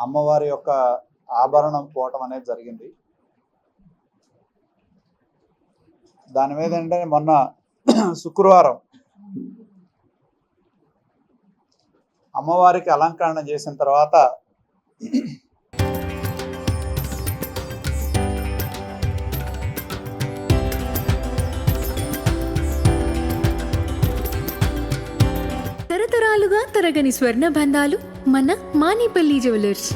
అమ్మవారి యొక్క ఆభరణం పోవటం అనేది జరిగింది. దాని మీద ఏంటంటే మొన్న శుక్రవారం అమ్మవారికి అలంకరణ చేసిన తర్వాత తరతరాలుగా తరగని స్వర్ణ బంధాలు మన మానిపల్లి జ్యువెలర్స్.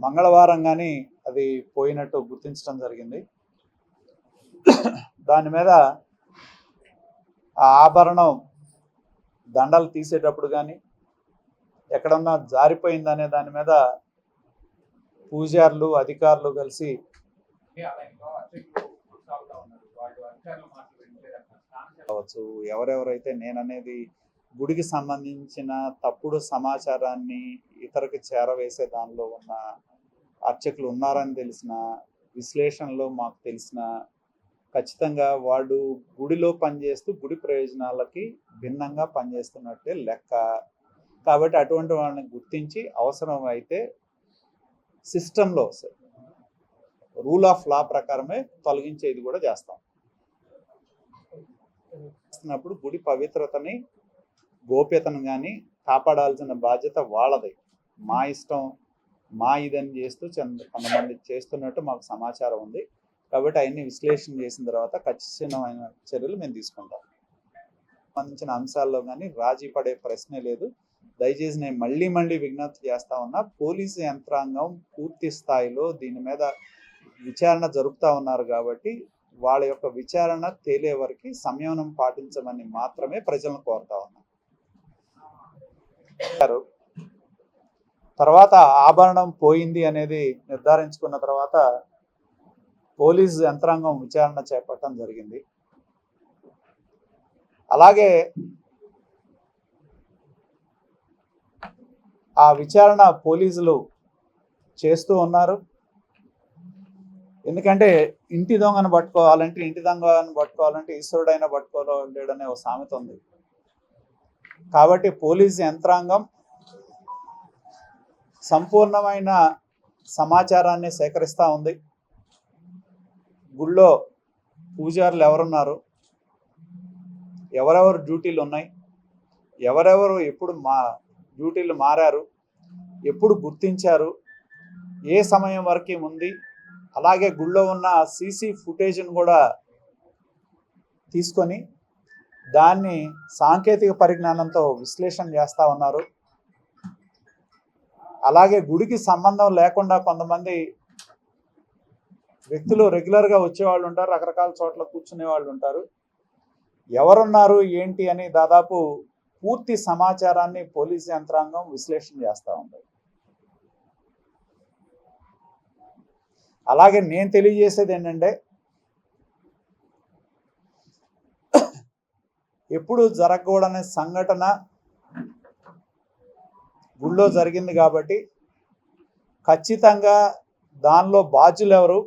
మంగళవారం కానీ అది పోయినట్టు గుర్తించడం జరిగింది. దాని మీద ఆ ఆభరణం దండలు తీసేటప్పుడు కానీ ఎక్కడన్నా జారిపోయిందనే దాని మీద పూజారులు అధికారులు కలిసి కావచ్చు, ఎవరెవరైతే నేననేది గుడికి సంబంధించిన తప్పుడు సమాచారాన్ని ఇతరులకు చేరవేసే దానిలో ఉన్న అర్చకులు ఉన్నారని తెలిసిన విశ్లేషణలో మాకు తెలిసిన ఖచ్చితంగా వాళ్ళు గుడిలో పనిచేస్తూ గుడి ప్రయోజనాలకి భిన్నంగా పనిచేస్తున్నట్టే లెక్క. కాబట్టి అటువంటి వాళ్ళని గుర్తించి అవసరం అయితే సిస్టంలో రూల్ ఆఫ్ లా ప్రకారమే తొలగించేది కూడా చేస్తాం. చేస్తున్నప్పుడు గుడి పవిత్రతని గోప్యతను కానీ కాపాడాల్సిన బాధ్యత వాళ్ళది. మా ఇష్టం మా ఇదని చేస్తూ కొంతమంది చేస్తున్నట్టు మాకు సమాచారం ఉంది. కాబట్టి అవన్నీ విశ్లేషణ చేసిన తర్వాత ఖచ్చితమైన చర్యలు మేము తీసుకుంటాం. సంబంధించిన అంశాల్లో కానీ రాజీ పడే ప్రశ్నే లేదు. దయచేసి నేను మళ్ళీ విజ్ఞప్తి చేస్తా ఉన్నా, పోలీసు యంత్రాంగం పూర్తి స్థాయిలో దీని మీద విచారణ జరుపుతూ ఉన్నారు. కాబట్టి వాళ్ళ యొక్క విచారణ తేలే వరకు సంయమనం పాటించమని మాత్రమే ప్రజలను కోరుతా ఉన్నా. తర్వాత ఆభరణం పోయింది అనేది నిర్ధారించుకున్న తర్వాత పోలీసు యంత్రాంగం విచారణ చేపట్టడం జరిగింది. అలాగే ఆ విచారణ పోలీసులు చేస్తూ ఉన్నారు. ఎందుకంటే ఇంటి దొంగను పట్టుకోవాలంటే ఈశ్వరుడైనా పట్టుకోలేడనే ఒక సామెత ఉంది. కాబట్టి పోలీసు యంత్రాంగం సంపూర్ణమైన సమాచారాన్ని సేకరిస్తూ ఉంది. గుళ్ళో పూజారులు ఎవరున్నారు, ఎవరెవరు డ్యూటీలు ఉన్నాయి, ఎవరెవరు ఎప్పుడు డ్యూటీలు మారారు, ఎప్పుడు గుర్తించారు, ఏ సమయం వరకు ఉంది, అలాగే గుళ్ళో ఉన్న సీసీ ఫుటేజ్ను కూడా తీసుకొని దాన్ని సాంకేతిక పరిజ్ఞానంతో విశ్లేషణ చేస్తూ ఉన్నారు. అలాగే గుడికి సంబంధం లేకుండా కొంతమంది వ్యక్తులు రెగ్యులర్గా వచ్చేవాళ్ళు ఉంటారు, రకరకాల చోట్ల కూర్చునే వాళ్ళు ఉంటారు. ఎవరున్నారు ఏంటి అని దాదాపు పూర్తి సమాచారాన్ని పోలీసు యంత్రాంగం విశ్లేషణ చేస్తూ ఉంది. అలాగే నేను తెలియజేసేది ఏంటంటే, ఎప్పుడు జరగకూడని సంఘటన గుళ్ళో జరిగింది కాబట్టి ఖచ్చితంగా దానిలో బాధ్యులు ఎవరు,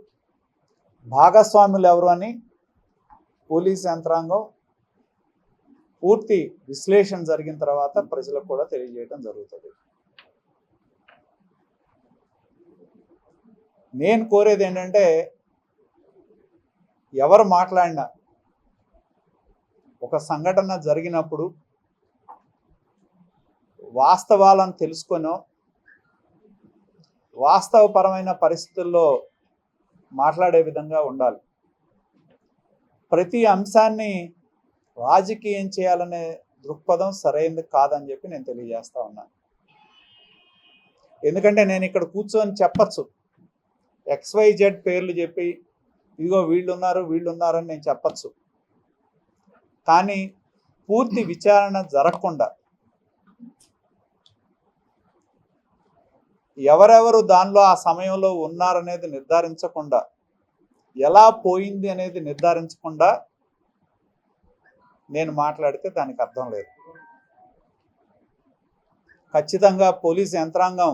భాగస్వాములు ఎవరు అని పోలీస్ యంత్రాంగం పూర్తి విశ్లేషణ జరిగిన తర్వాత ప్రజలకు కూడా తెలియజేయడం జరుగుతుంది. నేను కోరేది ఏంటంటే, ఎవరు మాట్లాడినా ఒక సంఘటన జరిగినప్పుడు వాస్తవాలను తెలుసుకొనో వాస్తవపరమైన పరిస్థితుల్లో మాట్లాడే విధంగా ఉండాలి. ప్రతి అంశాన్ని రాజకీయం చేయాలనే దృక్పథం సరైనది కాదని చెప్పి నేను తెలియజేస్తా ఉన్నాను. ఎందుకంటే నేను ఇక్కడ కూర్చొని చెప్పచ్చు, XYZ పేర్లు చెప్పి ఇదిగో వీళ్ళున్నారని నేను చెప్పచ్చు. కానీ పూర్తి విచారణ జరగకుండా ఎవరెవరు దానిలో ఆ సమయంలో ఉన్నారనేది నిర్ధారించకుండా, ఎలా పోయింది అనేది నిర్ధారించకుండా నేను మాట్లాడితే దానికి అర్థం లేదు. ఖచ్చితంగా పోలీసు యంత్రాంగం,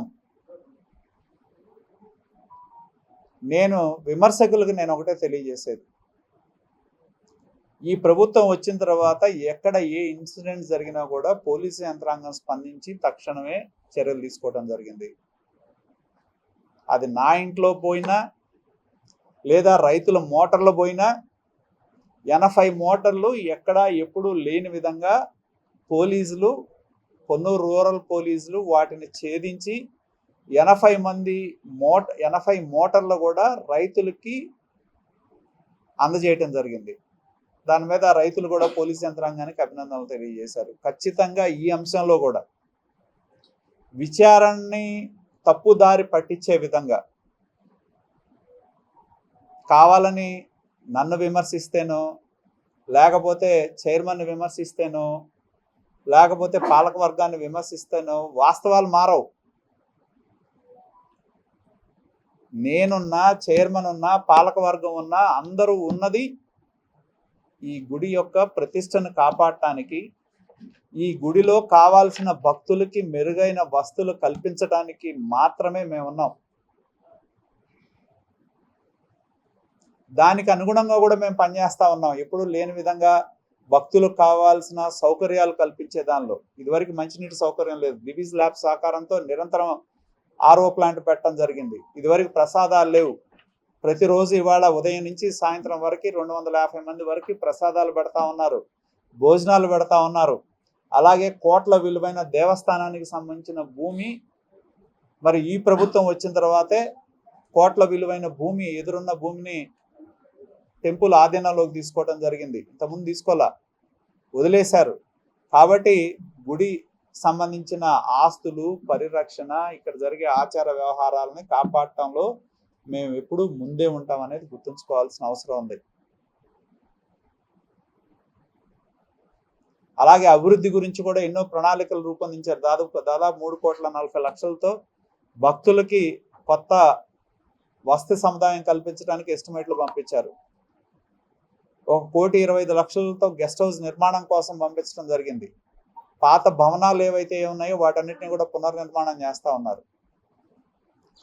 నేను విమర్శకులకు నేను ఒకటే తెలియజేసేది, ఈ ప్రభుత్వం వచ్చిన తర్వాత ఎక్కడ ఏ ఇన్సిడెంట్ జరిగినా కూడా పోలీసు యంత్రాంగం స్పందించి తక్షణమే చర్యలు తీసుకోవడం జరిగింది. అది నా ఇంట్లో పోయినా లేదా రైతుల మోటార్లు పోయినా 80 మోటార్లు ఎక్కడా ఎప్పుడూ లేని విధంగా పోలీసులు, పొన్నూరు రూరల్ పోలీసులు వాటిని ఛేదించి 80 మోటార్లు కూడా రైతులకి అందజేయటం జరిగింది. దాని మీద రైతులు కూడా పోలీస్ యంత్రాంగానికి అభినందనలు తెలియజేశారు. ఖచ్చితంగా ఈ అంశంలో కూడా విచారణని తప్పుదారి పట్టించే విధంగా కావాలని నన్ను విమర్శిస్తేనో, లేకపోతే చైర్మన్ని విమర్శిస్తేనో, లేకపోతే పాలక వర్గాన్ని విమర్శిస్తేనో వాస్తవాలు మారవు. నేనున్నా, చైర్మన్ ఉన్నా, పాలక వర్గం ఉన్నా, అందరూ ఉన్నది ఈ గుడి యొక్క ప్రతిష్టను కాపాడటానికి, ఈ గుడిలో కావాల్సిన భక్తులకి మెరుగైన వస్తువులు కల్పించడానికి మాత్రమే మేమున్నాం. దానికి అనుగుణంగా కూడా మేము పనిచేస్తూ ఉన్నాం. ఎప్పుడూ లేని విధంగా భక్తులకు కావాల్సిన సౌకర్యాలు కల్పించే దానిలో ఇదివరకు మంచినీటి సౌకర్యం లేదు. దివీస్ ల్యాబ్ సహకారంతో నిరంతరం ఆర్ఓ ప్లాంట్ పెట్టడం జరిగింది. ఇదివరకు ప్రసాదాలు లేవు. ప్రతిరోజు ఇవాళ ఉదయం నుంచి సాయంత్రం వరకు 250 మంది వరకు ప్రసాదాలు పెడతా ఉన్నారు, భోజనాలు పెడతా ఉన్నారు. అలాగే కోట్ల విలువైన దేవస్థానానికి సంబంధించిన భూమి మరి ఈ ప్రభుత్వం వచ్చిన తర్వాతే కోట్ల విలువైన భూమి, ఎదురున్న భూమిని టెంపుల్ ఆధీనంలోకి తీసుకోవడం జరిగింది. ఇంతకుముందు తీసుకోవాలా, వదిలేశారు. కాబట్టి గుడి సంబంధించిన ఆస్తులు పరిరక్షణ, ఇక్కడ జరిగే ఆచార వ్యవహారాలని కాపాడటంలో మేము ఎప్పుడూ ముందే ఉంటాం అనేది గుర్తుంచుకోవాల్సిన అవసరం ఉంది. అలాగే అభివృద్ధి గురించి కూడా ఎన్నో ప్రణాళికలు రూపొందించారు. దాదాపు 3,40,00,000తో భక్తులకి కొత్త వసతి సముదాయం కల్పించడానికి ఎస్టిమేట్లు పంపించారు. 1,25,00,000తో గెస్ట్ హౌస్ నిర్మాణం కోసం పంపించడం జరిగింది. పాత భవనాలు ఏవైతే ఉన్నాయో వాటన్నిటిని కూడా పునర్నిర్మాణం చేస్తూ ఉన్నారు.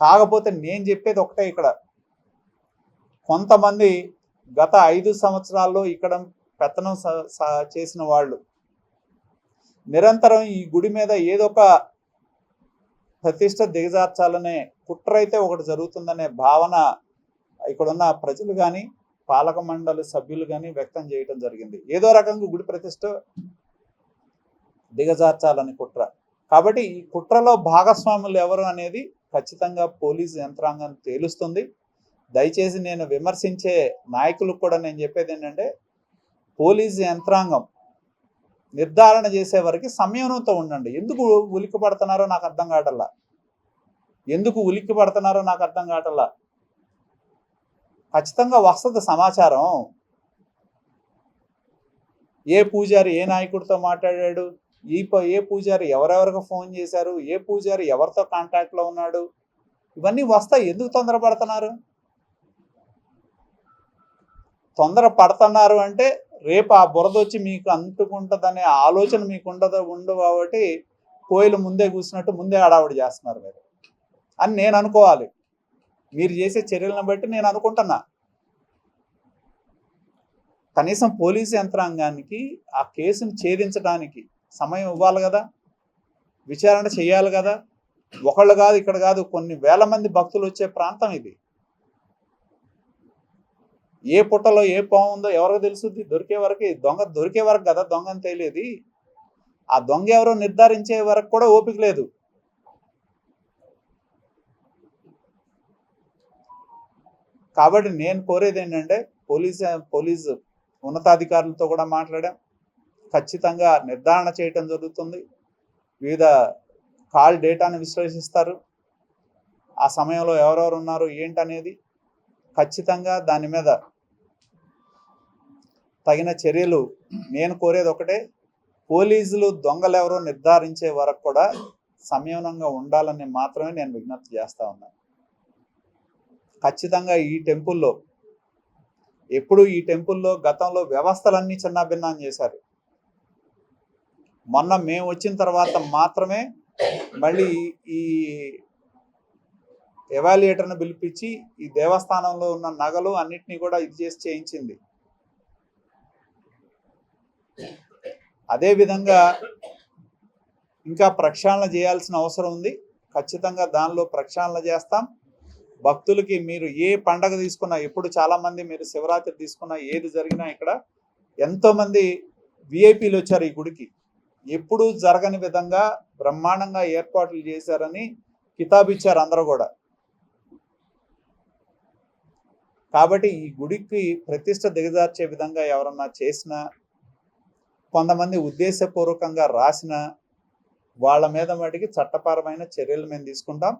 కాకపోతే నేను చెప్పేది ఒకటే, ఇక్కడ కొంతమంది గత 5 సంవత్సరాల్లో ఇక్కడ పెత్తనం చేసిన వాళ్ళు నిరంతరం ఈ గుడి మీద ఏదో ఒక ప్రతిష్ట దిగజార్చాలనే కుట్ర అయితే ఒకటి జరుగుతుందనే భావన ఇక్కడున్న ప్రజలు కానీ పాలక మండలి సభ్యులు కానీ వ్యక్తం చేయడం జరిగింది. ఏదో రకంగా గుడి ప్రతిష్ట దిగజార్చాలని కుట్ర. కాబట్టి ఈ కుట్రలో భాగస్వాములు ఎవరు అనేది ఖచ్చితంగా పోలీసు యంత్రాంగం తేలుస్తుంది. దయచేసి నేను విమర్శించే నాయకులకు కూడా నేను చెప్పేది ఏంటంటే, పోలీసు యంత్రాంగం నిర్ధారణ చేసే వరకు సంయమనంతో ఉండండి. ఎందుకు ఉలిక్కి పడుతున్నారో నాకు అర్థం కావట్లా. ఖచ్చితంగా వస్తుంది సమాచారం. ఏ పూజారి ఏ నాయకుడితో మాట్లాడాడు, ఏ పూజారి ఎవరెవరికి ఫోన్ చేశారు, ఏ పూజారి ఎవరితో కాంటాక్ట్లో ఉన్నాడు, ఇవన్నీ వస్తాయి. ఎందుకు తొందరపడుతున్నారు? తొందర పడుతున్నారు అంటే రేపు ఆ బురద వచ్చి మీకు అంటుకుంటుందనే ఆలోచన మీకు ఉండదు కాబట్టి కోయిలు ముందే కూర్చున్నట్టు ముందే హడావుడి చేస్తున్నారు మీరు అని నేను అనుకోవాలి. మీరు చేసే చర్యలను బట్టి నేను అనుకుంటున్నా. కనీసం పోలీసు యంత్రాంగానికి ఆ కేసును ఛేదించడానికి సమయం ఇవ్వాలి కదా, విచారణ చేయాలి కదా. ఒకళ్ళు కాదు, ఇక్కడ కాదు, కొన్ని వేల మంది భక్తులు వచ్చే ప్రాంతం ఇది. ఏ పుట్టలో ఏ పాము ఉందో ఎవరికి తెలుసుద్ది? దొరికే వరకు కదా దొంగ అని తెలియదు. ఆ దొంగ ఎవరో నిర్ధారించే వరకు కూడా ఓపిక లేదు. కాబట్టి నేను కోరేది ఏంటంటే, పోలీసు ఉన్నతాధికారులతో కూడా మాట్లాడాం. ఖచ్చితంగా నిర్ధారణ చేయటం జరుగుతుంది. వివిధ కాల్ డేటాను విశ్లేషిస్తారు. ఆ సమయంలో ఎవరెవరు ఉన్నారు ఏంటనేది ఖచ్చితంగా దాని మీద తగిన చర్యలు. నేను కోరేది ఒకటే, పోలీసులు దొంగలెవరో నిర్ధారించే వరకు కూడా సంయమనంగా ఉండాలని మాత్రమే నేను విజ్ఞప్తి చేస్తా ఉన్నాను. ఖచ్చితంగా ఈ టెంపుల్లో గతంలో వ్యవస్థలన్నీ చిన్నాభిన్నం చేశారు. మొన్న మేము వచ్చిన తర్వాత మాత్రమే మళ్ళీ ఈ ఎవాల్యుయేటర్ను పిలిపించి ఈ దేవస్థానంలో ఉన్న నగలు అన్నిటినీ కూడా ఇది చేసి చేయించింది. అదేవిధంగా ఇంకా ప్రక్షాళన చేయాల్సిన అవసరం ఉంది. ఖచ్చితంగా దానిలో ప్రక్షాళన చేస్తాం. భక్తులకి మీరు ఏ పండగ తీసుకున్నా, ఎప్పుడు చాలామంది మీరు శివరాత్రి తీసుకున్నా, ఏది జరిగినా ఇక్కడ ఎంతోమంది విఐపీలు వచ్చారు ఈ గుడికి. ఎప్పుడూ జరగని విధంగా బ్రహ్మాండంగా ఏర్పాట్లు చేశారని కితాబిచ్చారు అందరూ కూడా. కాబట్టి ఈ గుడికి ప్రతిష్ట దిగజార్చే విధంగా ఎవరన్నా చేసినా, కొంతమంది ఉద్దేశపూర్వకంగా రాసిన వాళ్ళ మీద మటుకి చట్టపరమైన చర్యలు మేము తీసుకుంటాం.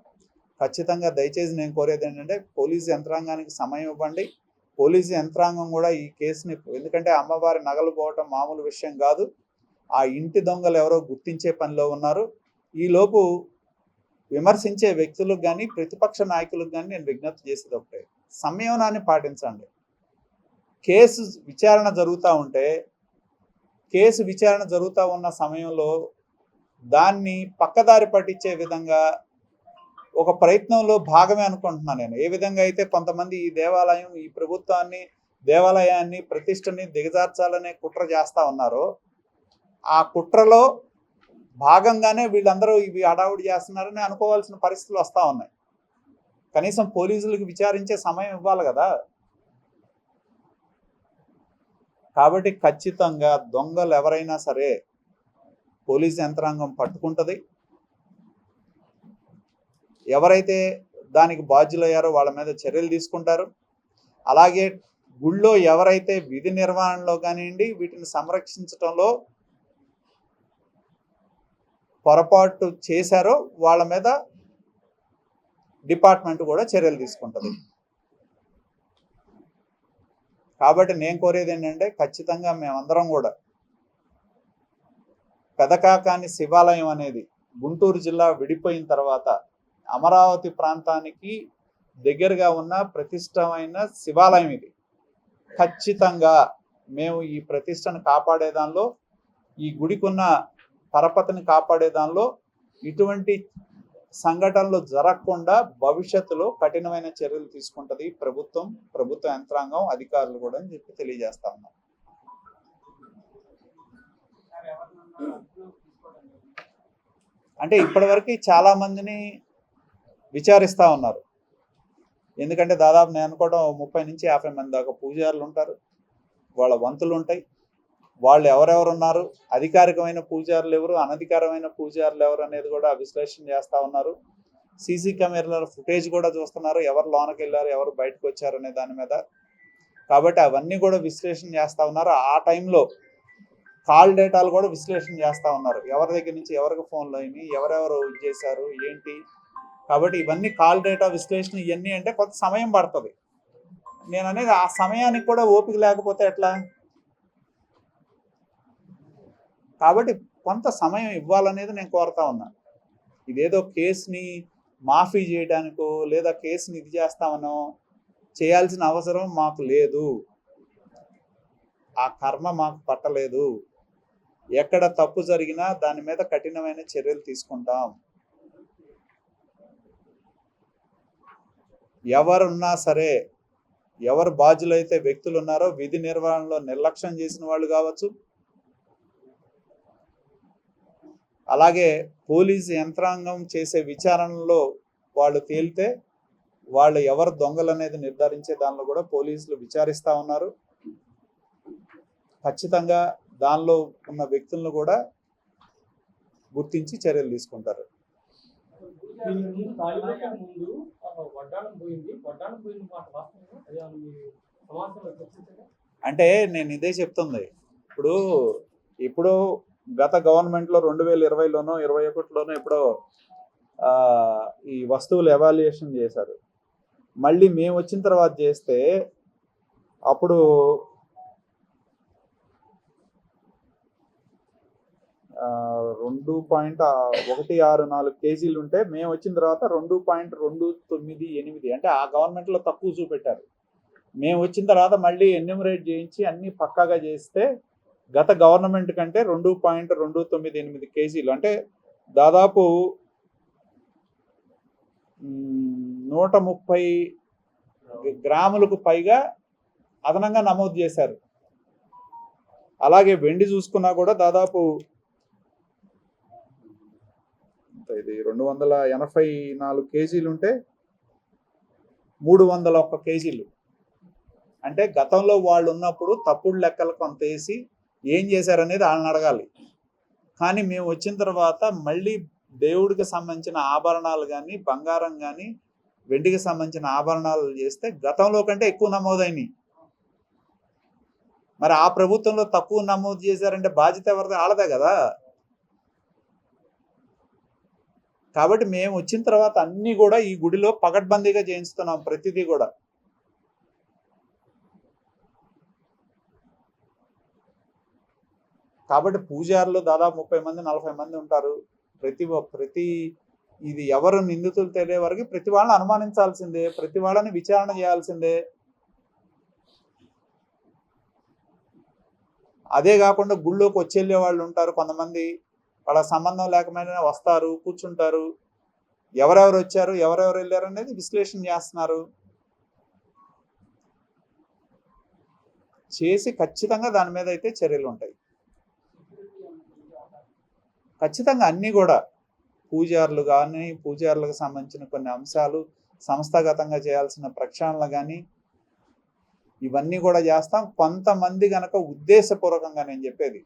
ఖచ్చితంగా దయచేసి నేను కోరేది ఏంటంటే పోలీసు యంత్రాంగానికి సమయం ఇవ్వండి. పోలీసు యంత్రాంగం కూడా ఈ కేసుని, ఎందుకంటే అమ్మవారి నగలు పోవటం మామూలు విషయం కాదు. ఆ ఇంటి దొంగలు ఎవరో గుర్తించే పనిలో ఉన్నారు. ఈలోపు విమర్శించే వ్యక్తులకు కానీ ప్రతిపక్ష నాయకులకు కానీ నేను విజ్ఞప్తి చేసేది ఒకటే, సంయమనాన్ని పాటించండి. కేసు విచారణ జరుగుతూ ఉన్న సమయంలో దాన్ని పక్కదారి పట్టించే విధంగా ఒక ప్రయత్నంలో భాగమే అనుకుంటున్నాను నేను. ఏ విధంగా అయితే కొంతమంది ఈ దేవాలయాన్ని ప్రతిష్టని దిగజార్చాలనే కుట్ర చేస్తూ ఉన్నారో, ఆ కుట్రలో భాగంగానే వీళ్ళందరూ ఇవి హడావుడి చేస్తున్నారని అనుకోవాల్సిన పరిస్థితులు వస్తూ ఉన్నాయి. కనీసం పోలీసులకు విచారించే సమయం ఇవ్వాలి కదా. కాబట్టి ఖచ్చితంగా దొంగలు ఎవరైనా సరే పోలీసు యంత్రాంగం పట్టుకుంటుంది. ఎవరైతే దానికి బాధ్యులయ్యారో వాళ్ళ మీద చర్యలు తీసుకుంటారు. అలాగే గుళ్ళో ఎవరైతే విధి నిర్వహణలో కానివ్వండి, వీటిని సంరక్షించడంలో పొరపాటు చేశారో వాళ్ళ మీద డిపార్ట్మెంట్ కూడా చర్యలు తీసుకుంటుంది. కాబట్టి నేను కోరేది ఏంటంటే ఖచ్చితంగా మేమందరం కూడా పెదకాకాని శివాలయం అనేది గుంటూరు జిల్లా విడిపోయిన తర్వాత అమరావతి ప్రాంతానికి దగ్గరగా ఉన్న ప్రతిష్టమైన శివాలయం ఇది. ఖచ్చితంగా మేము ఈ ప్రతిష్టను కాపాడే దానిలో, ఈ గుడికున్న పరపతిని కాపాడే దానిలో ఇటువంటి సంఘటనలు జరగకుండా భవిష్యత్తులో కఠినమైన చర్యలు తీసుకుంటుంది ప్రభుత్వ యంత్రాంగం, అధికారులు కూడా అని చెప్పి తెలియజేస్తా ఉన్నాం. అంటే ఇప్పటివరకు చాలా మందిని విచారిస్తూ ఉన్నారు. ఎందుకంటే దాదాపు నేను అనుకోవడం 30 నుంచి 50 మంది దాకా పూజారులు ఉంటారు, వాళ్ళ వంతులు ఉంటాయి. వాళ్ళు ఎవరెవరు ఉన్నారు, అధికారికమైన పూజారులు ఎవరు, అనధికారమైన పూజారులు ఎవరు అనేది కూడా విశ్లేషణ చేస్తూ ఉన్నారు. సీసీ కెమెరాల ఫుటేజ్ కూడా చూస్తున్నారు, ఎవరు లోనకి వెళ్ళారు, ఎవరు బయటకు వచ్చారు అనే దాని మీద. కాబట్టి అవన్నీ కూడా విశ్లేషణ చేస్తూ ఉన్నారు. ఆ టైంలో కాల్ డేటాలు కూడా విశ్లేషణ చేస్తూ ఉన్నారు, ఎవరి దగ్గర నుంచి ఎవరికి ఫోన్లు అయినాయి, ఎవరెవరు చేశారు ఏంటి. కాబట్టి ఇవన్నీ కాల్ డేటా విశ్లేషణ ఇవన్నీ అంటే కొంత సమయం పడుతుంది. నేను అనేది ఆ సమయానికి కూడా ఓపిక లేకపోతే ఎట్లా. కాబట్టి కొంత సమయం ఇవ్వాలనేది నేను కోరుతా ఉన్నాను. ఇదేదో కేసుని మాఫీ చేయడానికో లేదా కేసుని ఇది చేస్తామనో చేయాల్సిన అవసరం మాకు లేదు. ఆ కర్మ మాకు పట్టలేదు. ఎక్కడ తప్పు జరిగినా దాని మీద కఠినమైన చర్యలు తీసుకుంటాం. ఎవరున్నా సరే, ఎవరు బాధ్యులైతే వ్యక్తులు ఉన్నారో విధి నిర్వహణలో నిర్లక్ష్యం చేసిన వాళ్ళు కావచ్చు, అలాగే పోలీసు యంత్రాంగం చేసే విచారణలో వాళ్ళు తేలితే వాళ్ళు ఎవరు దొంగలు అనేది నిర్ధారించే దానిలో కూడా పోలీసులు విచారిస్తూ ఉన్నారు. ఖచ్చితంగా దానిలో ఉన్న వ్యక్తులను కూడా గుర్తించి చర్యలు తీసుకుంటారు. అంటే నేను ఇదే చెప్తుంది. ఇప్పుడు గత గవర్నమెంట్లో 2020లోనో 2021లోనో ఎప్పుడో ఈ వస్తువులు ఎవాల్యుయేషన్ చేశారు. మళ్ళీ మేము వచ్చిన తర్వాత చేస్తే అప్పుడు 2.164 కేజీలు ఉంటే మేము వచ్చిన తర్వాత 2.298, అంటే ఆ గవర్నమెంట్లో తక్కువ చూపెట్టారు. మేము వచ్చిన తర్వాత మళ్ళీ ఎన్యూమరేట్ చేయించి అన్ని పక్కాగా చేస్తే గత గవర్నమెంట్ కంటే 2.298 కేజీలు, అంటే దాదాపు 130 గ్రాములకు పైగా అదనంగా నమోదు చేశారు. అలాగే వెండి చూసుకున్నా కూడా దాదాపు ఇది 284 కేజీలు ఉంటే 301 కేజీలు. అంటే గతంలో వాళ్ళు ఉన్నప్పుడు తప్పుడు లెక్కలు కొంత వేసి ఏం చేశారనేది వాళ్ళని అడగాలి. కానీ మేము వచ్చిన తర్వాత మళ్ళీ దేవుడికి సంబంధించిన ఆభరణాలు కానీ, బంగారం కానీ, వెండికి సంబంధించిన ఆభరణాలు చేస్తే గతంలో కంటే ఎక్కువ నమోదైనవి. మరి ఆ ప్రభుత్వంలో తక్కువ నమోదు చేశారంటే బాధ్యత ఎవరిది? వాళ్ళదే కదా. కాబట్టి మేము వచ్చిన తర్వాత అన్ని కూడా ఈ గుడిలో పకడ్బందీగా చేయిస్తున్నాం ప్రతిదీ కూడా. కాబట్టి పూజారులు దాదాపు 30 మంది 40 మంది ఉంటారు. ప్రతి ఇది ఎవరు నిందితులు తెలియ వరకు ప్రతి వాళ్ళని అనుమానించాల్సిందే, ప్రతి వాళ్ళని విచారణ చేయాల్సిందే. అదే కాకుండా గుళ్ళోకి వచ్చేళ్ళే వాళ్ళు ఉంటారు కొంతమంది, వాళ్ళ సంబంధం లేకపోయినా వస్తారు, కూర్చుంటారు. ఎవరెవరు వచ్చారు, ఎవరెవరు వెళ్ళారు అనేది విశ్లేషణ చేస్తున్నారు. చేసి ఖచ్చితంగా దాని మీద అయితే చర్యలు ఉంటాయి. ఖచ్చితంగా అన్నీ కూడా పూజారులు కానీ, పూజారులకు సంబంధించిన కొన్ని అంశాలు, సంస్థాగతంగా చేయాల్సిన ప్రక్షాళన కానీ ఇవన్నీ కూడా చేస్తాం. కొంతమంది గనక ఉద్దేశపూర్వకంగా, నేను చెప్పేది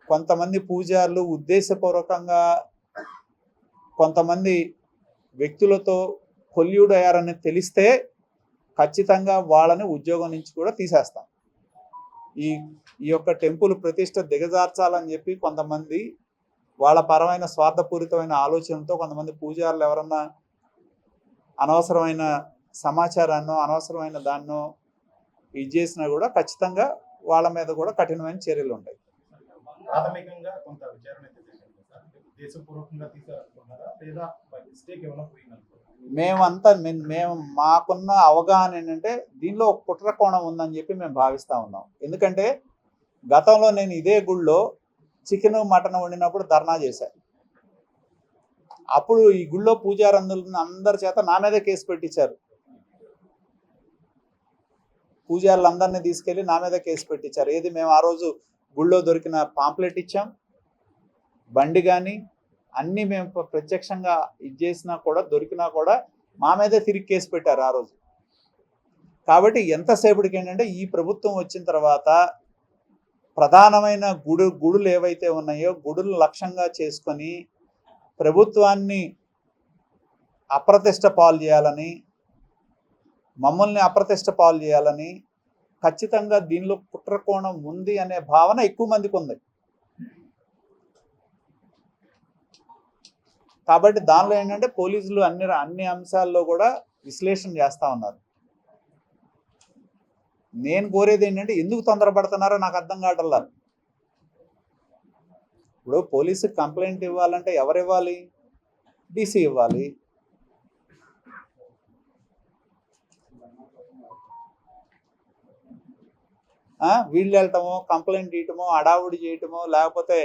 కొంతమంది పూజారులు ఉద్దేశపూర్వకంగా కొంతమంది వ్యక్తులతో కొల్యూడ్ అయ్యారని తెలిస్తే ఖచ్చితంగా వాళ్ళని ఉద్యోగం నుంచి కూడా తీసేస్తాం. ఈ యొక్క టెంపుల్ ప్రతిష్ట దిగజార్చాలని చెప్పి కొంతమంది వాళ్ళ పరమైన స్వార్థపూరితమైన ఆలోచనతో కొంతమంది పూజారులు ఎవరన్నా అనవసరమైన సమాచారాన్నో అనవసరమైన దాన్నో ఇది చేసినా కూడా ఖచ్చితంగా వాళ్ళ మీద కూడా కఠినమైన చర్యలు ఉంటాయి. ప్రాథమికంగా కొంత విచారణ ఉద్దేశపూర్వకంగా తీసుకోవాలనుకున్నారా లేదా మిస్టేక్ ఏమైనా పోయిందనుకున్నారా? మేము మాకున్న అవగాహన ఏంటంటే దీనిలో ఒక కుట్ర కోణం ఉందని చెప్పి మేము భావిస్తూ ఉన్నాం. ఎందుకంటే గతంలో నేను ఇదే గుళ్ళో చికెన్ మటన్ వండినప్పుడు ధర్నా చేశాను. అప్పుడు ఈ గుళ్ళో అందరి చేత నా మీదే కేసు పెట్టించారు. పూజారులందరినీ తీసుకెళ్లి నా మీద కేసు పెట్టించారు. ఏది మేము ఆ రోజు గుళ్ళో దొరికిన పాంప్లెట్ ఇచ్చాం, బండి కానీ అన్నీ మేము ప్రత్యక్షంగా ఇది చేసినా కూడా దొరికినా కూడా మా మీదే తిరిగి కేసు పెట్టారు ఆ రోజు. కాబట్టి ఎంతసేపటికి ఏంటంటే ఈ ప్రభుత్వం వచ్చిన తర్వాత ప్రధానమైన గుడులు ఏవైతే ఉన్నాయో గుడులు లక్ష్యంగా చేసుకొని ప్రభుత్వాన్ని అప్రతిష్ట పాలు చేయాలని, మమ్మల్ని అప్రతిష్ట పాలు చేయాలని ఖచ్చితంగా దీనిలో కుట్రకోణం ఉంది అనే భావన ఎక్కువ మందికి ఉంది. కాబట్టి దానిలో ఏంటంటే పోలీసులు అన్ని అంశాల్లో కూడా విశ్లేషణ చేస్తూ ఉన్నారు. నేను కోరేది ఏంటంటే ఎందుకు తొందరపడుతున్నారో నాకు అర్థం కావట్లా. ఇప్పుడు పోలీసుకి కంప్లైంట్ ఇవ్వాలంటే ఎవరు ఇవ్వాలి? డీసీ ఇవ్వాలి. వీళ్ళు వెళ్ళటమో కంప్లైంట్ ఇవ్వటమో అడావుడి చేయటమో లేకపోతే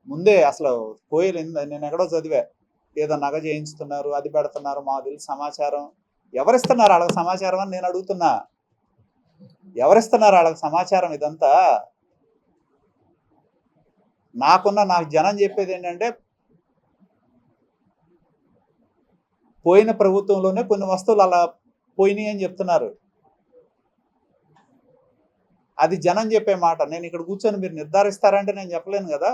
ముందే అసలు నేను ఎక్కడో చదివా ఏదో నగ చేయించుతున్నారు, అది పెడుతున్నారు, మా తెలిసి సమాచారం ఎవరిస్తున్నారు వాళ్ళకి సమాచారం అని నేను అడుగుతున్నా. ఎవరిస్తున్నారు వాళ్ళకి సమాచారం? ఇదంతా నాకు జనం చెప్పేది ఏంటంటే పోయిన ప్రభుత్వంలోనే కొన్ని వస్తువులు అలా పోయినాయి అని చెప్తున్నారు. అది జనం చెప్పే మాట. నేను ఇక్కడ కూర్చొని మీరు నిర్ధారిస్తారంటే నేను చెప్పలేను కదా.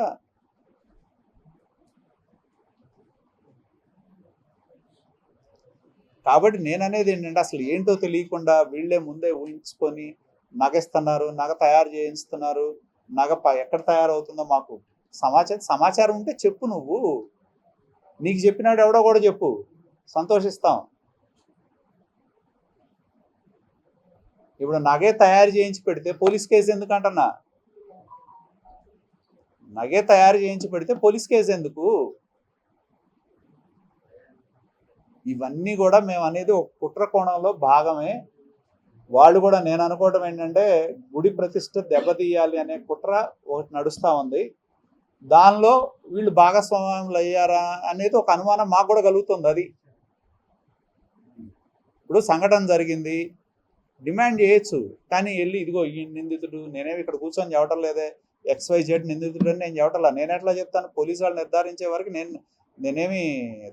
కాబట్టి నేను అనేది ఏంటంటే అసలు ఏంటో తెలియకుండా వీళ్ళే ముందే ఊహించుకొని నగ నగ తయారు చేయిస్తున్నారు. నగ ఎక్కడ తయారవుతుందో మాకు సమాచారం ఉంటే చెప్పు. నువ్వు నీకు చెప్పినాడు ఎవడో కూడా చెప్పు, సంతోషిస్తాం. ఇప్పుడు నగే తయారు చేయించి పెడితే పోలీస్ కేసు ఎందుకంటన్నా? నగే తయారు చేయించి పెడితే పోలీస్ కేసు ఎందుకు? ఇవన్నీ కూడా మేము అనేది ఒక కుట్ర కోణంలో భాగమే. వాళ్ళు కూడా నేను అనుకోవడం ఏంటంటే గుడి ప్రతిష్ట దెబ్బతీయాలి అనే కుట్ర ఒకటి నడుస్తూ ఉంది. దానిలో వీళ్ళు భాగస్వామ్యులు అయ్యారా అనేది ఒక అనుమానం మాకు కూడా కలుగుతుంది. అది ఇప్పుడు సంఘటన జరిగింది, డిమాండ్ చేయొచ్చు, కానీ వెళ్ళి ఇదిగో ఈ నిందితుడు, నేనేమి ఇక్కడ కూర్చొని చెప్పటం లేదే, XYZ నిందితుడు అని నేను చెప్పటంలా. నేను ఎట్లా చెప్తాను? పోలీసు వాళ్ళు నిర్ధారించే వరకు నేనేమి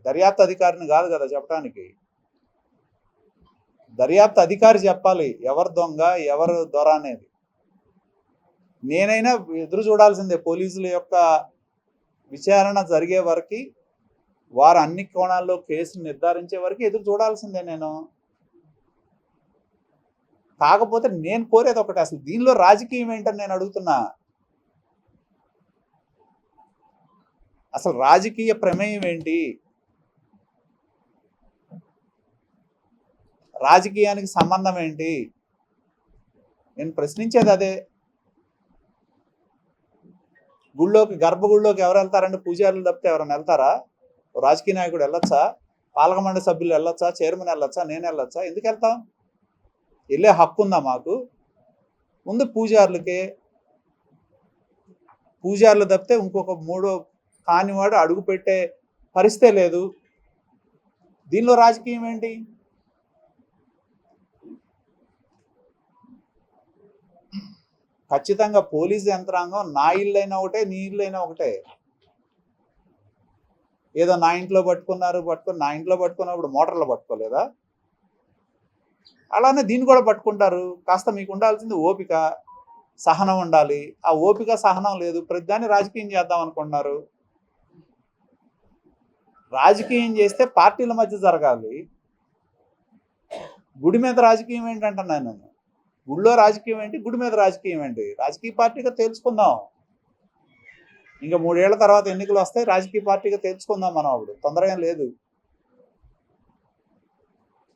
దర్యాప్తు అధికారిని కాదు కదా చెప్పడానికి. దర్యాప్తు అధికారి చెప్పాలి ఎవరు దొంగ ఎవరు దొర అనేది. నేనైనా ఎదురు చూడాల్సిందే. పోలీసుల యొక్క విచారణ జరిగే వరకు, వారు అన్ని కోణాల్లో కేసు నిర్ధారించే వరకు ఎదురు చూడాల్సిందే నేను. కాకపోతే నేను కోరేది ఒకటి, అసలు దీనిలో రాజకీయం ఏంటని నేను అడుగుతున్నా. అసలు రాజకీయ ప్రమేయం ఏంటి? రాజకీయానికి సంబంధం ఏంటి? నేను ప్రశ్నించేది అదే. గర్భగుడిలోకి ఎవరు వెళ్తారంటే పూజారులు తప్పితే ఎవరైనా వెళ్తారా? రాజకీయ నాయకుడు వెళ్ళొచ్చా? పాలకమండలి సభ్యులు వెళ్ళొచ్చా? చైర్మన్ వెళ్ళొచ్చా? నేను వెళ్ళొచ్చా? ఎందుకు వెళ్తాం? వెళ్ళే హక్కు ఉందా మాకు? ముందు పూజారులు తప్పితే ఇంకొక మూడో కానివాడు అడుగు పెట్టే పరిస్థితే లేదు. దీనిలో రాజకీయం ఏంటి? ఖచ్చితంగా పోలీసు యంత్రాంగం నా ఇల్లైనా ఒకటే, నీ ఇల్లైనా ఒకటే. ఏదో నా ఇంట్లో నా ఇంట్లో పట్టుకున్నప్పుడు మోటార్లో పట్టుకోలేదా? అలానే దీన్ని కూడా పట్టుకుంటారు. కాస్త మీకు ఉండాల్సింది ఓపిక, సహనం ఉండాలి. ఆ ఓపిక సహనం లేదు. ప్రతిదాన్ని రాజకీయం చేద్దాం అనుకుంటున్నారు. రాజకీయం చేస్తే పార్టీల మధ్య జరగాలి. గుడి మీద రాజకీయం ఏంటంటున్నాను నేను. గుడిలో రాజకీయం ఏంటి, గుడి మీద రాజకీయం ఏంటి? రాజకీయ పార్టీగా తేల్చుకుందాం. ఇంకా 3 ఏళ్ల తర్వాత ఎన్నికలు వస్తాయి, రాజకీయ పార్టీగా తేల్చుకుందాం మనం. అప్పుడు తొందర ఏం లేదు.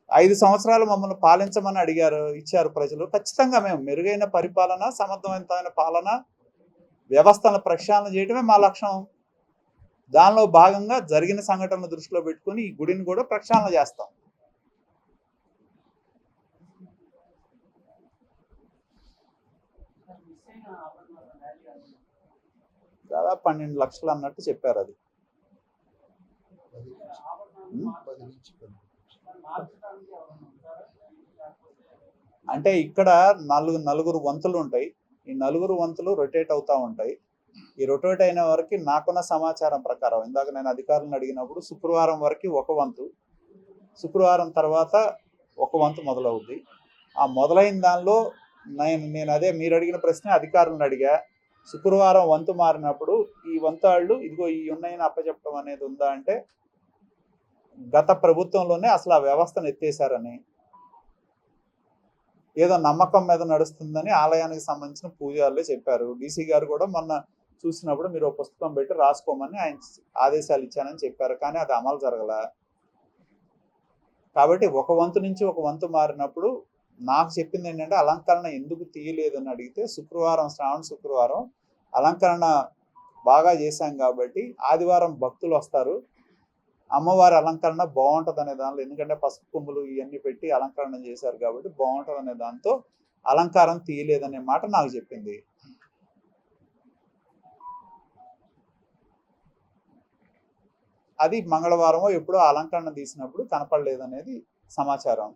5 సంవత్సరాలు మమ్మల్ని పాలించమని ఇచ్చారు ప్రజలు. ఖచ్చితంగా మేము మెరుగైన పరిపాలన, సమర్థవంతమైన పాలన, వ్యవస్థను ప్రక్షాళన చేయడమే మా లక్ష్యం. దానిలో భాగంగా జరిగిన సంఘటనలు దృష్టిలో పెట్టుకుని ఈ గుడిని కూడా ప్రక్షాళన చేస్తాం. దాదాపు 12 లక్షలు అన్నట్టు చెప్పారు. అది అంటే ఇక్కడ నలుగురు వంతులు ఉంటాయి. ఈ నలుగురు వంతులు రొటేట్ అవుతూ ఉంటాయి. ఈ రొటేట్ అయిన వరకు నాకున్న సమాచారం ప్రకారం, ఇందాక నేను అధికారులను అడిగినప్పుడు శుక్రవారం వరకు ఒక వంతు, శుక్రవారం తర్వాత ఒక వంతు మొదలవుద్ది. ఆ మొదలైన దానిలో నేను అదే మీరు అడిగిన ప్రశ్న అధికారులను అడిగా. శుక్రవారం వంతు మారినప్పుడు ఈ వంతాళ్ళు ఇదిగో ఈ ఉన్నాయని అప్పచెప్పడం అనేది ఉందా అంటే, గత ప్రభుత్వంలోనే అసలు ఆ వ్యవస్థను ఎత్తేసారని, ఏదో నమ్మకం మీద నడుస్తుందని ఆలయానికి సంబంధించిన పూజారులే చెప్పారు. డీసీ గారు కూడా మొన్న చూసినప్పుడు మీరు ఒక పుస్తకం పెట్టి రాసుకోమని ఆయన ఆదేశాలు ఇచ్చానని చెప్పారు. కానీ అది అమలు జరగల. కాబట్టి ఒక వంతు నుంచి ఒక వంతు మారినప్పుడు నాకు చెప్పింది ఏంటంటే, అలంకరణ ఎందుకు తీయలేదని అడిగితే, శ్రావణ శుక్రవారం అలంకరణ బాగా చేశాం కాబట్టి ఆదివారం భక్తులు వస్తారు, అమ్మవారి అలంకరణ బాగుంటుంది అనే దానిలో, ఎందుకంటే పసుపు కొమ్ములు ఇవన్నీ పెట్టి అలంకరణ చేశారు కాబట్టి బాగుంటుంది అనే దాంతో అలంకారం తీయలేదనే మాట నాకు చెప్పింది. అది మంగళవారమో ఎప్పుడో అలంకరణ తీసినప్పుడు కనపడలేదనేది సమాచారం.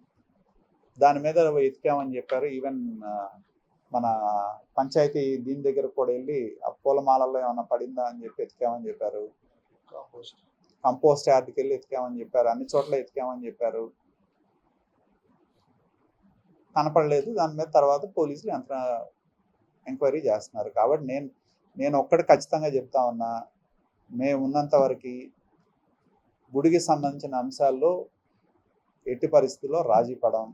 దాని మీద ఎతికామని చెప్పారు. ఈవెన్ మన పంచాయతీ దీని దగ్గర కూడా వెళ్ళి ఆ పూలమాలలో ఏమైనా పడిందా అని చెప్పి ఎతికామని చెప్పారు. కంపోస్ట్ యార్డ్కి వెళ్ళి ఎతికామని చెప్పారు. అన్ని చోట్ల ఎతికామని చెప్పారు. కనపడలేదు. దాని మీద తర్వాత పోలీసులు ఎంక్వైరీ చేస్తున్నారు. కాబట్టి నేను ఒక్కటి ఖచ్చితంగా చెప్తా ఉన్నా, మేము ఉన్నంత వరకు గుడికి సంబంధించిన అంశాల్లో ఎట్టి పరిస్థితుల్లో రాజీ పడం.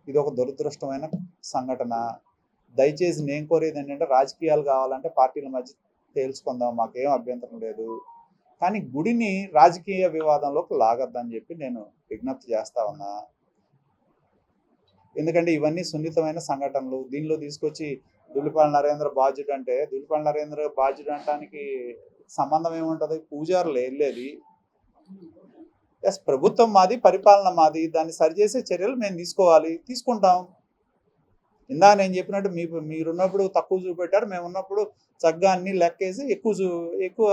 ఇది ఒక దురదృష్టమైన సంఘటన. దయచేసి నేను కోరేది ఏంటంటే, రాజకీయాలు కావాలంటే పార్టీల మధ్య తేల్చుకుందాం, మాకేం అభ్యంతరం లేదు. కానీ గుడిని రాజకీయ వివాదంలోకి లాగద్దని చెప్పి నేను విజ్ఞప్తి చేస్తా ఉన్నా. ఎందుకంటే ఇవన్నీ సున్నితమైన సంఘటనలు. దీనిలో తీసుకొచ్చి దుల్లిపాల నరేంద్ర బాధ్యుడు అంటే, దుల్లిపాల నరేంద్ర బాధ్యుడు అనడానికి సంబంధం ఏముంటుంది? పూజారులు వెళ్ళేది. ఎస్, ప్రభుత్వం మాది, పరిపాలన మాది, దాన్ని సరిచేసే చర్యలు మేము తీసుకుంటాం. ఇందా నేను చెప్పినట్టు మీరున్నప్పుడు తక్కువ చూపెట్టారు, మేము ఉన్నప్పుడు చక్కగా అన్ని లెక్కేసి ఎక్కువ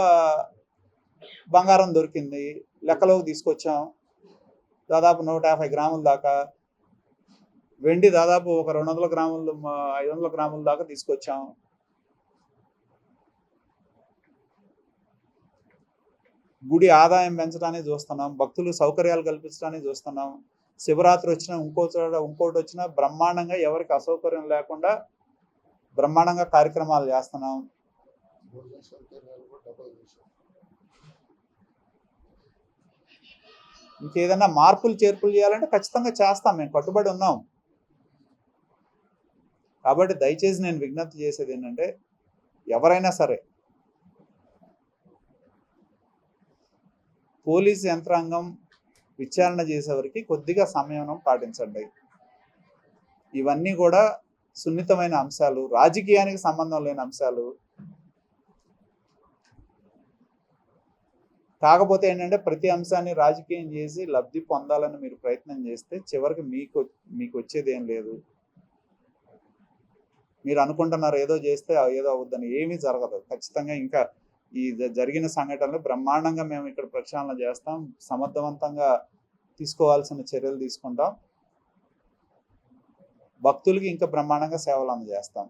బంగారం దొరికింది, లెక్కలోకి తీసుకొచ్చాం. దాదాపు 150 గ్రాముల దాకా వెండి, దాదాపు ఒక 200 గ్రాములు 500 గ్రాముల దాకా తీసుకొచ్చాం. గుడి ఆదాయం పెంచడానికి చూస్తున్నాం, భక్తులు సౌకర్యాలు కల్పించడానికి చూస్తున్నాం. శివరాత్రి వచ్చినా ఇంకోటి వచ్చినా బ్రహ్మాండంగా ఎవరికి అసౌకర్యం లేకుండా బ్రహ్మాండంగా కార్యక్రమాలు చేస్తున్నాం. ఇంకేదైనా మార్పులు చేర్పులు చేయాలంటే ఖచ్చితంగా చేస్తాం, మేము కట్టుబడి ఉన్నాం. కాబట్టి దయచేసి నేను విజ్ఞప్తి చేసేది ఏంటంటే ఎవరైనా సరే పోలీస్ యంత్రాంగం విచారణ చేసేవరకు కొద్దిగా సంయమనం పాటించండి. ఇవన్నీ కూడా సున్నితమైన అంశాలు, రాజకీయానికి సంబంధం లేని అంశాలు. కాకపోతే ఏంటంటే ప్రతి అంశాన్ని రాజకీయం చేసి లబ్ధి పొందాలని మీరు ప్రయత్నం చేస్తే చివరికి మీకు వచ్చేది ఏం లేదు. మీరు అనుకుంటున్నారు ఏదో చేస్తే ఏదో అవుద్దని, ఏమీ జరగదు. ఖచ్చితంగా ఇంకా ఈ జరిగిన సంఘటనలు బ్రహ్మాండంగా మేము ఇక్కడ ప్రక్షాళన చేస్తాం, సమర్థవంతంగా తీసుకోవాల్సిన చర్యలు తీసుకుంటాం, భక్తులకి ఇంకా బ్రహ్మాండంగా సేవలు అందజేస్తాం.